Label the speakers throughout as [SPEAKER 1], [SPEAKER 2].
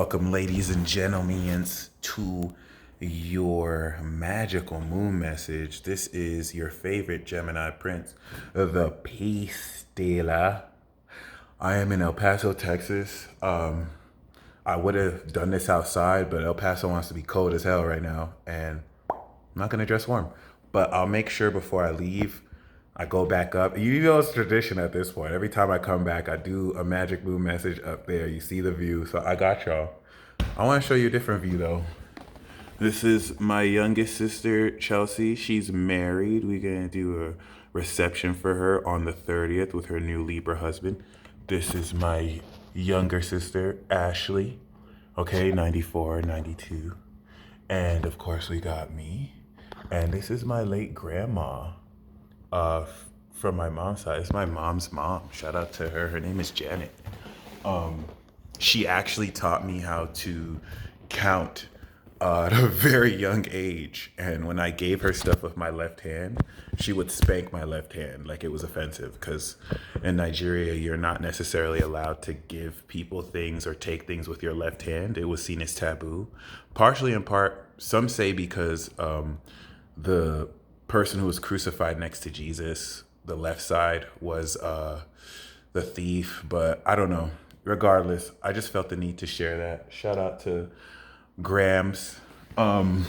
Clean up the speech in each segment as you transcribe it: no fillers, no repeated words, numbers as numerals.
[SPEAKER 1] Welcome, ladies and gentlemen, to your magical moon message. This is your favorite Gemini Prince, the Peace Dealer. I am in El Paso, Texas. I would have done this outside, but El Paso wants to be cold as hell right now, and I'm not gonna dress warm. But I'll make sure before I leave, I go back up. You know it's tradition at this point. Every time I come back, I do a magic moon message up there. You see the view, so I got y'all. I want to show you a different view though. This is my youngest sister, Chelsea. She's married. We're going to do a reception for her on the 30th with her new Libra husband. This is my younger sister, Ashley. Okay, 94, 92. And of course, we got me. And this is my late grandma from my mom's side. It's my mom's mom. Shout out to her. Her name is Janet. She actually taught me how to count at a very young age. And when I gave her stuff with my left hand, she would spank my left hand like it was offensive. Because in Nigeria, you're not necessarily allowed to give people things or take things with your left hand. It was seen as taboo. Partially in part, some say because the person who was crucified next to Jesus, the left side, was the thief. But I don't know. Regardless, I just felt the need to share that. Shout out to Grams. Welcome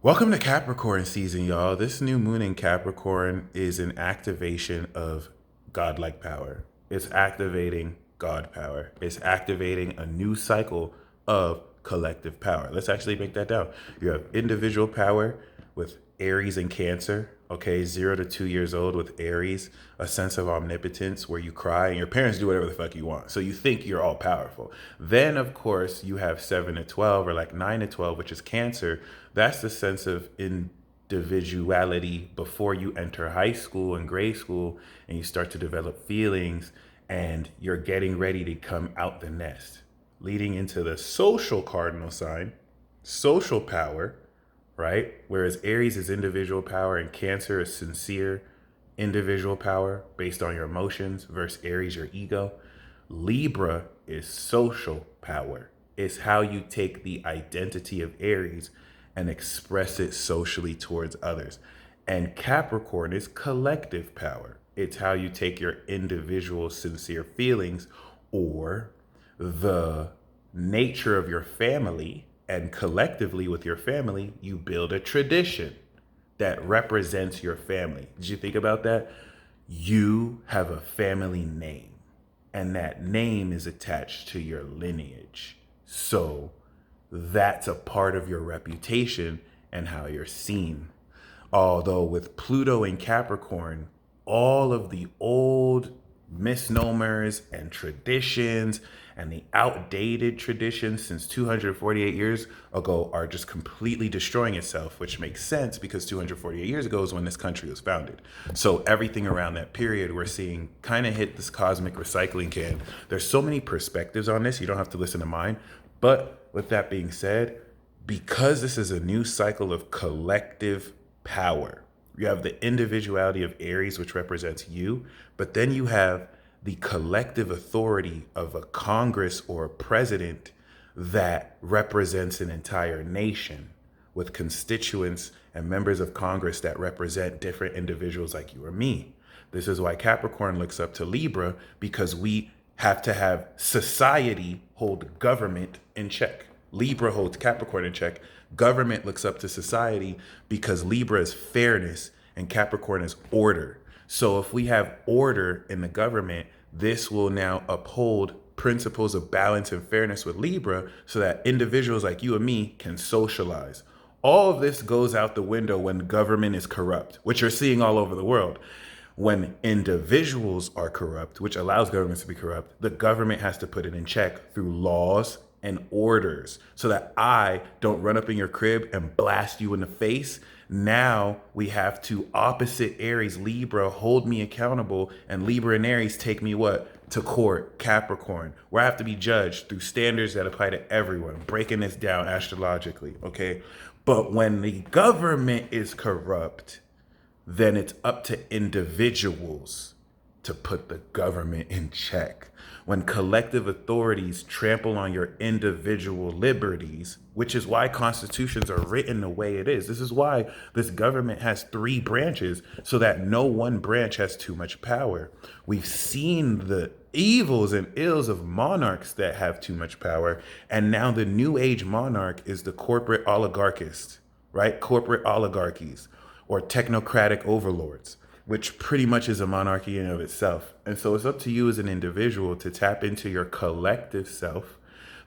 [SPEAKER 1] to Capricorn season, y'all. This new moon in Capricorn is an activation of godlike power. It's activating God power. It's activating a new cycle of collective power. Let's actually break that down. You have individual power with Aries and Cancer, okay, 0 to 2 years old with Aries, a sense of omnipotence where you cry and your parents do whatever the fuck you want. So you think you're all powerful. Then, of course, you have 7 to 12 or like 9 to 12, which is Cancer. That's the sense of individuality before you enter high school and grade school and you start to develop feelings and you're getting ready to come out the nest, leading into the social cardinal sign, social power, right? Whereas Aries is individual power and Cancer is sincere individual power based on your emotions versus Aries, your ego. Libra is social power. It's how you take the identity of Aries and express it socially towards others. And Capricorn is collective power. It's how you take your individual sincere feelings or the nature of your family, and collectively with your family, you build a tradition that represents your family. Did you think about that? You have a family name, and that name is attached to your lineage. So that's a part of your reputation and how you're seen. Although with Pluto in Capricorn, all of the old misnomers and traditions and the outdated traditions since 248 years ago are just completely destroying itself, which makes sense because 248 years ago is when this country was founded. So everything around that period we're seeing kind of hit this cosmic recycling can. There's so many perspectives on this. You don't have to listen to mine. But with that being said, because this is a new cycle of collective power, you have the individuality of Aries, which represents you, but then you have the collective authority of a Congress or a president that represents an entire nation with constituents and members of Congress that represent different individuals like you or me. This is why Capricorn looks up to Libra, because we have to have society hold government in check. Libra holds Capricorn in check. Government looks up to society because Libra is fairness and Capricorn is order. So if we have order in the government, this will now uphold principles of balance and fairness with Libra so that individuals like you and me can socialize. All of this goes out the window when government is corrupt, which you're seeing all over the world. When individuals are corrupt, which allows governments to be corrupt, the government has to put it in check through laws and orders so that I don't run up in your crib and blast you in the face. Now we have to opposite Aries, Libra, hold me accountable, and Libra and Aries take me what? To court, Capricorn, where I have to be judged through standards that apply to everyone, breaking this down astrologically, okay? But when the government is corrupt, then it's up to individuals to put the government in check, when collective authorities trample on your individual liberties, which is why constitutions are written the way it is. This is why this government has three branches, so that no one branch has too much power. We've seen the evils and ills of monarchs that have too much power, and now the new age monarch is the corporate oligarchist, right? Corporate oligarchies or technocratic overlords, which pretty much is a monarchy in and of itself. And so it's up to you as an individual to tap into your collective self,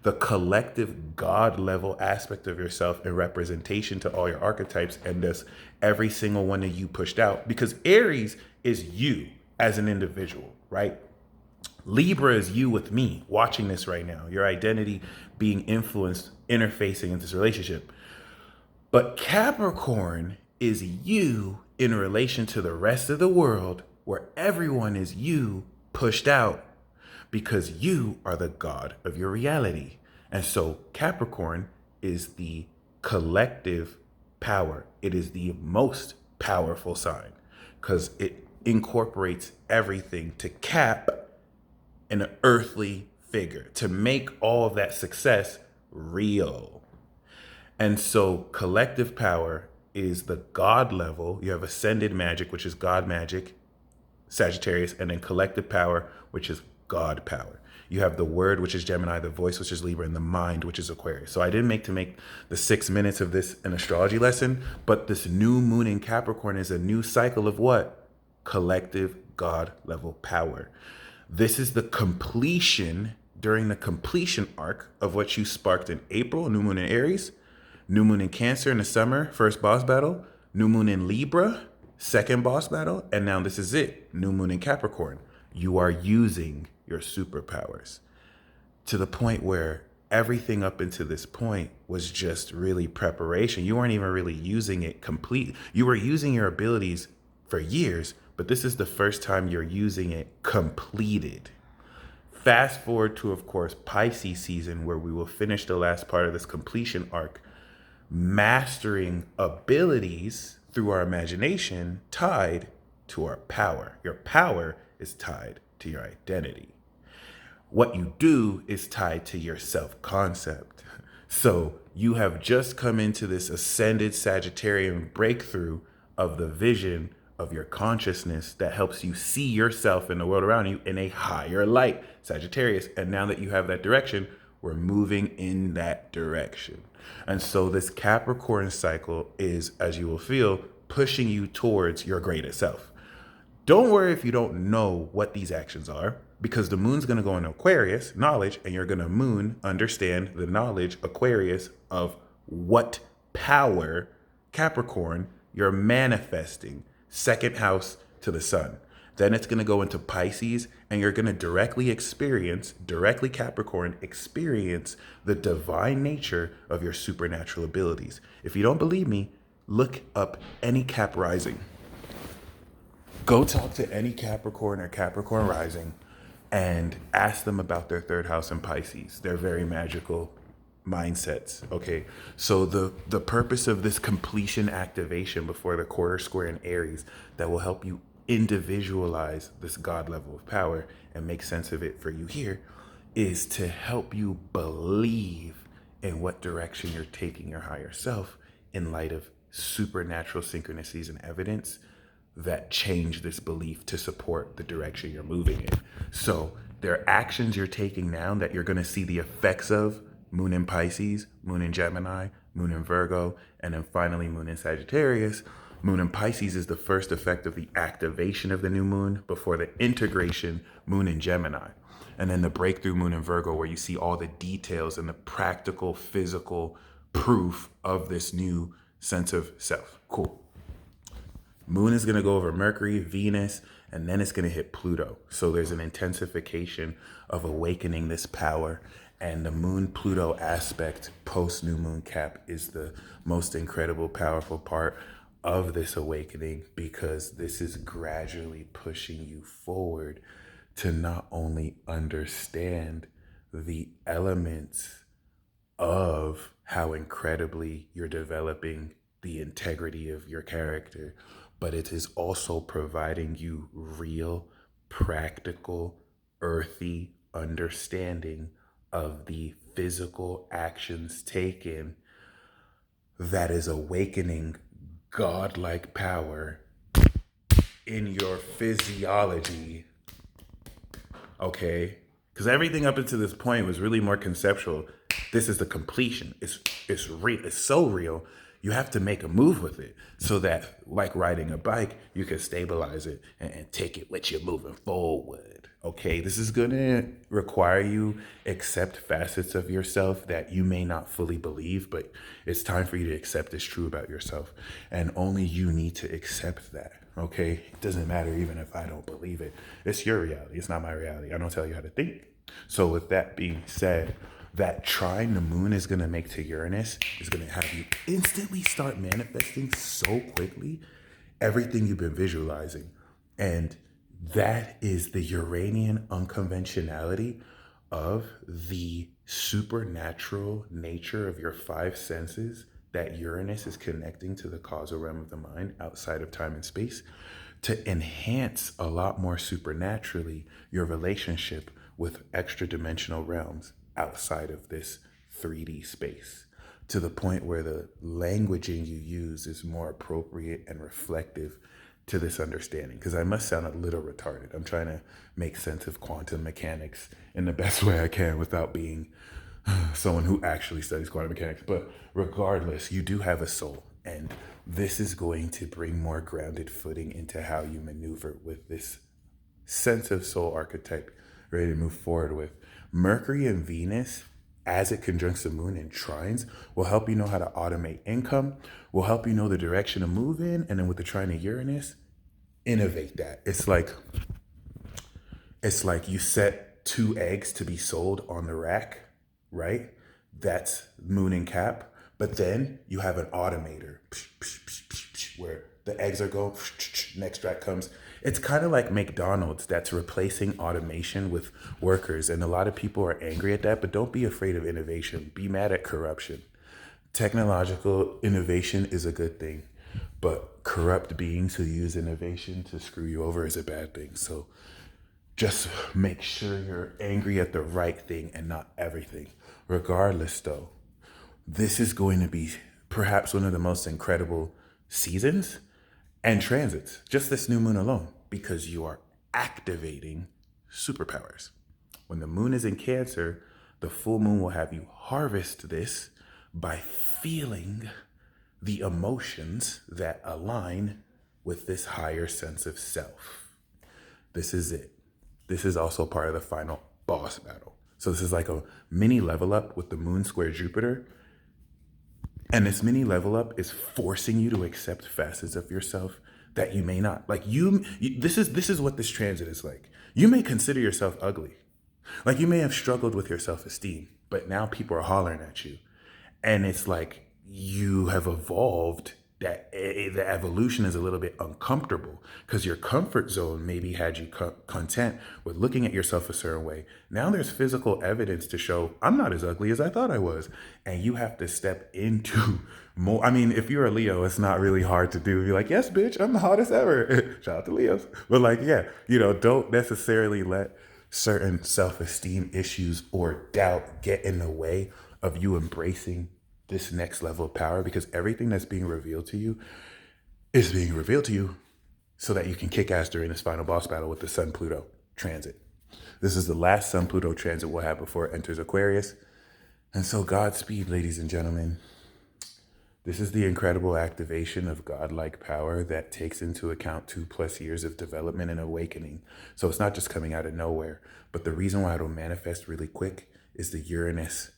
[SPEAKER 1] the collective God level aspect of yourself and representation to all your archetypes, and thus every single one of you pushed out. Because Aries is you as an individual, right? Libra is you with me watching this right now, your identity being influenced, interfacing in this relationship. But Capricorn is you in relation to the rest of the world, where everyone is you pushed out, because you are the god of your reality. And so Capricorn is the collective power. It is the most powerful sign because it incorporates everything to cap an earthly figure, to make all of that success real. And so collective power is the God level. You have ascended magic, which is God magic, Sagittarius, and then collective power, which is God power. You have the word, which is Gemini, the voice, which is Libra, and the mind, which is Aquarius. So I didn't make the 6 minutes of this an astrology lesson, but this new moon in Capricorn is a new cycle of what? Collective God level power. This is the completion, during the completion arc of what you sparked in April, new moon in Aries, new moon in Cancer in the summer, first boss battle, new moon in Libra, second boss battle, and now this is it, new moon in Capricorn. You are using your superpowers to the point where everything up until this point was just really preparation. You weren't even really using it complete. You were using your abilities for years, but this is the first time you're using it completed. Fast forward to, of course, Pisces season, where we will finish the last part of this completion arc, mastering abilities through our imagination tied to our power. Your power is tied to your identity. What you do is tied to your self-concept. So you have just come into this ascended Sagittarian breakthrough of the vision of your consciousness that helps you see yourself and the world around you in a higher light, Sagittarius. And now that you have that direction, we're moving in that direction. And so this Capricorn cycle is, as you will feel, pushing you towards your greatest self. Don't worry if you don't know what these actions are, because the moon's going to go into Aquarius, knowledge, and you're going to moon, understand the knowledge, Aquarius, of what power, Capricorn, you're manifesting, second house to the sun. Then it's going to go into Pisces, and you're going to directly Capricorn, experience the divine nature of your supernatural abilities. If you don't believe me, look up any Cap rising. Go talk to any Capricorn or Capricorn rising and ask them about their third house in Pisces. They're very magical mindsets. Okay, so the purpose of this completion activation before the quarter square in Aries that will help you individualize this God level of power and make sense of it for you here is to help you believe in what direction you're taking your higher self in light of supernatural synchronicities and evidence that change this belief to support the direction you're moving in. So there are actions you're taking now that you're going to see the effects of: moon in Pisces, moon in Gemini, moon in Virgo, and then finally moon in Sagittarius. Moon in Pisces is the first effect of the activation of the new moon before the integration moon in Gemini. And then the breakthrough moon in Virgo, where you see all the details and the practical, physical proof of this new sense of self. Cool. Moon is going to go over Mercury, Venus, and then it's going to hit Pluto. So there's an intensification of awakening this power. And the Moon-Pluto aspect post-new moon cap is the most incredible, powerful part of this awakening, because this is gradually pushing you forward to not only understand the elements of how incredibly you're developing the integrity of your character, but it is also providing you real, practical, earthy, understanding of the physical actions taken that is awakening godlike power in your physiology. Okay? Because everything up until this point was really more conceptual. This is the completion. It's real. It's so real. You have to make a move with it so that, like riding a bike, you can stabilize it and take it with you moving forward. Okay, this is gonna require you accept facets of yourself that you may not fully believe, but it's time for you to accept is true about yourself, and only you need to accept that. Okay, it doesn't matter even if I don't believe it. It's your reality. It's not my reality. I don't tell you how to think. So with that being said, that trine the moon is going to make to Uranus is going to have you instantly start manifesting so quickly everything you've been visualizing. And that is the Uranian unconventionality of the supernatural nature of your five senses that Uranus is connecting to the causal realm of the mind outside of time and space to enhance a lot more supernaturally your relationship with extra dimensional realms outside of this 3D space, to the point where the languaging you use is more appropriate and reflective to this understanding. Because I must sound a little retarded. I'm trying to make sense of quantum mechanics in the best way I can without being someone who actually studies quantum mechanics. But regardless, you do have a soul. And this is going to bring more grounded footing into how you maneuver with this sense of soul archetype ready to move forward with. Mercury and Venus, as it conjuncts the moon in trines, will help you know how to automate income, will help you know the direction to move in, and then with the trine of Uranus, innovate that. It's like you set 2 eggs to be sold on the rack, right? That's moon and Cap. But then you have an automator where the eggs are going, next rack comes. It's kind of like McDonald's that's replacing automation with workers. And a lot of people are angry at that, but don't be afraid of innovation. Be mad at corruption. Technological innovation is a good thing, but corrupt beings who use innovation to screw you over is a bad thing. So just make sure you're angry at the right thing and not everything. Regardless, though, this is going to be perhaps one of the most incredible seasons and transits, just this new moon alone, because you are activating superpowers. When the moon is in Cancer, the full moon will have you harvest this by feeling the emotions that align with this higher sense of self. This is it. This is also part of the final boss battle. So this is like a mini level up with the moon square Jupiter. And this mini level up is forcing you to accept facets of yourself that you may not. Like this is what this transit is like. You may consider yourself ugly. Like you may have struggled with your self-esteem, but now people are hollering at you. And it's like you have evolved that the evolution is a little bit uncomfortable because your comfort zone maybe had you content with looking at yourself a certain way. Now there's physical evidence to show I'm not as ugly as I thought I was. And you have to step into more. I mean, if you're a Leo, it's not really hard to do. You're like, yes, bitch, I'm the hottest ever. Shout out to Leos. But like, yeah, don't necessarily let certain self-esteem issues or doubt get in the way of you embracing this next level of power, because everything that's being revealed to you is being revealed to you so that you can kick ass during this final boss battle with the Sun-Pluto transit. This is the last Sun-Pluto transit we'll have before it enters Aquarius. And so Godspeed, ladies and gentlemen. This is the incredible activation of godlike power that takes into account 2+ years of development and awakening. So it's not just coming out of nowhere, but the reason why it'll manifest really quick is the Uranus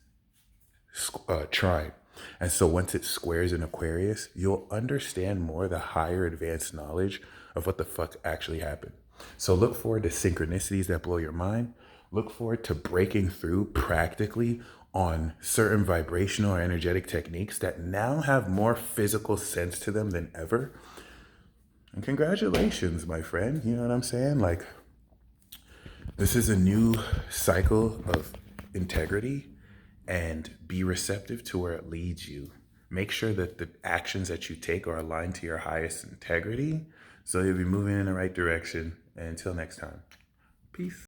[SPEAKER 1] trine. And so once it squares in Aquarius, you'll understand more the higher advanced knowledge of what the fuck actually happened. So look forward to synchronicities that blow your mind. Look forward to breaking through practically on certain vibrational or energetic techniques that now have more physical sense to them than ever. And congratulations, my friend. You know what I'm saying? Like, this is a new cycle of integrity, and be receptive to where it leads you. Make sure that the actions that you take are aligned to your highest integrity so you'll be moving in the right direction. And until next time, peace.